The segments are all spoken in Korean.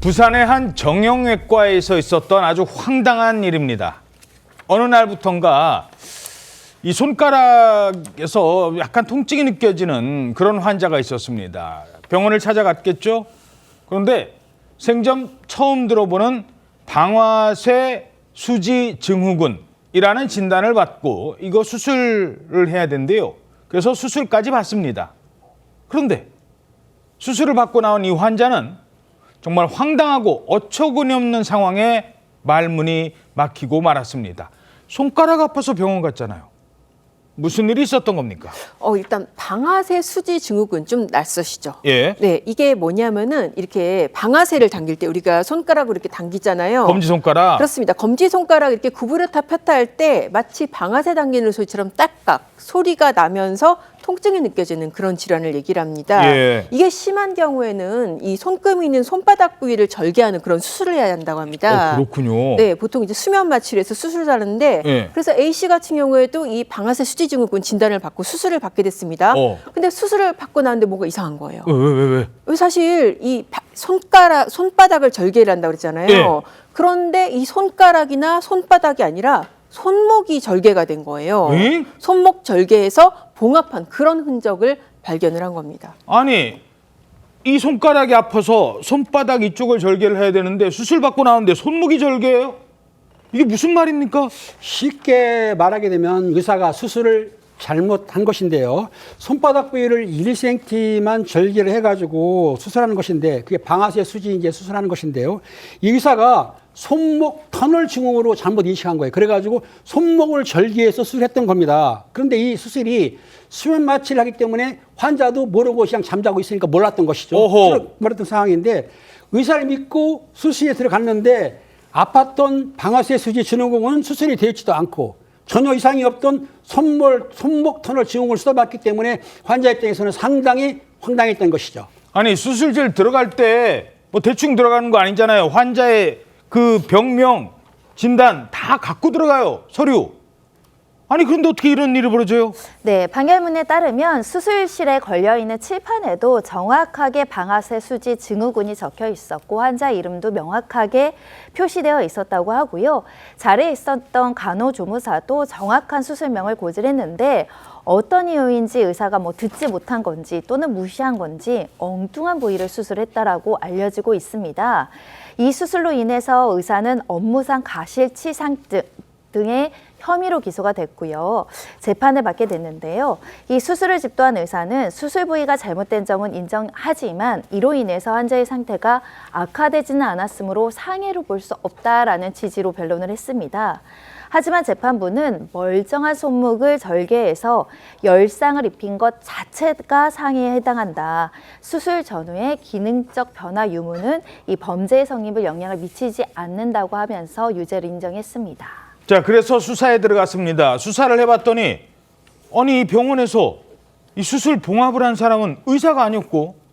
부산의 한 정형외과에서 있었던 아주 황당한 일입니다. 어느 날부턴가 이 손가락에서 약간 통증이 느껴지는 그런 환자가 있었습니다. 병원을 찾아갔겠죠? 그런데 생전 처음 들어보는 방아쇠 수지 증후군이라는 진단을 받고 이거 수술을 해야 된대요. 그래서 수술까지 받습니다. 그런데 수술을 받고 나온 이 환자는 정말 황당하고 어처구니 없는 상황에 말문이 막히고 말았습니다. 손가락 아파서 병원 갔잖아요. 무슨 일이 있었던 겁니까? 일단 방아쇠 수지 증후군 좀 낯서시죠? 예. 네, 이게 뭐냐면은 이렇게 방아쇠를 당길 때 우리가 손가락으로 이렇게 당기잖아요. 검지손가락. 그렇습니다. 검지손가락 이렇게 구부렸다 폈다 할 때 마치 방아쇠 당기는 소리처럼 딱딱 소리가 나면서 통증이 느껴지는 그런 질환을 얘기를 합니다. 예. 이게 심한 경우에는 이 손금이 있는 손바닥 부위를 절개하는 그런 수술을 해야 한다고 합니다. 그렇군요. 네, 보통 이제 수면 마취를 해서 수술을 하는데 예. 그래서 A 씨 같은 경우에도 이 방아쇠 수지 증후군 진단을 받고 수술을 받게 됐습니다. 근데 수술을 받고 나는데 뭐가 이상한 거예요. 왜? 사실 이 손바닥을 절개를 한다고 그랬잖아요. 예. 그런데 이 손가락이나 손바닥이 아니라 손목이 절개가 된 거예요. 에? 손목 절개에서 봉합한 그런 흔적을 발견을 한 겁니다. 아니, 이 손가락이 아파서 손바닥 이쪽을 절개를 해야 되는데 수술 받고 나오는데 손목이 절개예요? 이게 무슨 말입니까? 쉽게 말하게 되면 의사가 수술을 잘못한 것인데요. 손바닥 부위를 1cm만 절개를 해가지고 수술하는 것인데 그게 방아쇠 수지 이제 수술하는 것인데요. 이 의사가 손목 터널 증후군으로 잘못 인식한 거예요. 그래가지고 손목을 절개해서 수술했던 겁니다. 그런데 이 수술이 수면 마취를 하기 때문에 환자도 모르고 그냥 잠자고 있으니까 몰랐던 것이죠. 몰랐던 상황인데 의사를 믿고 수술에 들어갔는데 아팠던 방아쇠 수지 증후군은 수술이 되지도 않고 전혀 이상이 없던 손목 터널 증후군을 수술받기 때문에 환자 입장에서는 상당히 황당했던 것이죠. 아니, 수술실 들어갈 때 뭐 대충 들어가는 거 아니잖아요. 환자의 그 병명, 진단 다 갖고 들어가요. 서류. 아니, 그런데 어떻게 이런 일이 벌어져요? 네, 방열문에 따르면 수술실에 걸려있는 칠판에도 정확하게 방아쇠 수지 증후군이 적혀 있었고 환자 이름도 명확하게 표시되어 있었다고 하고요. 자리에 있었던 간호조무사도 정확한 수술명을 고지했는데 어떤 이유인지 의사가 듣지 못한 건지 또는 무시한 건지 엉뚱한 부위를 수술했다라고 알려지고 있습니다. 이 수술로 인해서 의사는 업무상 과실치상 등의 혐의로 기소가 됐고요. 재판을 받게 됐는데요. 이 수술을 집도한 의사는 수술 부위가 잘못된 점은 인정하지만 이로 인해서 환자의 상태가 악화되지는 않았으므로 상해로 볼 수 없다라는 취지로 변론을 했습니다. 하지만 재판부는 멀쩡한 손목을 절개해서 열상을 입힌 것 자체가 상해에 해당한다. 수술 전후의 기능적 변화 유무는 이 범죄의 성립을 영향을 미치지 않는다고 하면서 유죄를 인정했습니다. 자, 그래서 수사에 들어갔습니다. 수사를 해봤더니 아니, 이 병원에서 이 수술 봉합을 한 사람은 의사가 아니었고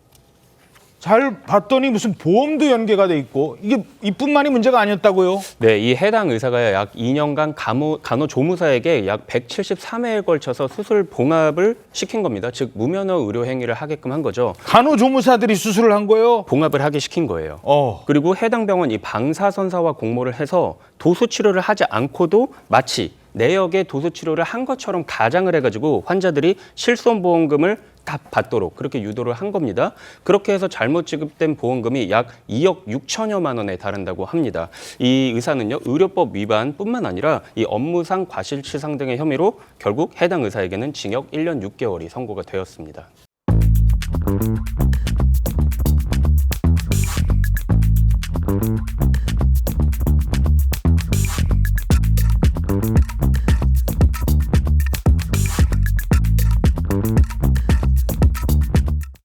잘 봤더니 무슨 보험도 연계가 돼 있고 이게 이뿐만이 문제가 아니었다고요? 네, 이 해당 의사가 약 2년간 간호조무사에게 약 173회에 걸쳐서 수술 봉합을 시킨 겁니다. 즉 무면허 의료 행위를 하게끔 한 거죠. 간호조무사들이 수술을 한 거예요? 봉합을 하게 시킨 거예요. 그리고 해당 병원 이 방사선사와 공모를 해서 도수 치료를 하지 않고도 마치 내역에 도수 치료를 한 것처럼 가장을 해가지고 환자들이 실손보험금을 다 받도록 그렇게 유도를 한 겁니다. 그렇게 해서 잘못 지급된 보험금이 약 2억 6천여만 원에 달한다고 합니다. 이 의사는요, 의료법 위반뿐만 아니라 이 업무상 과실치상 등의 혐의로 결국 해당 의사에게는 징역 1년 6개월이 선고가 되었습니다.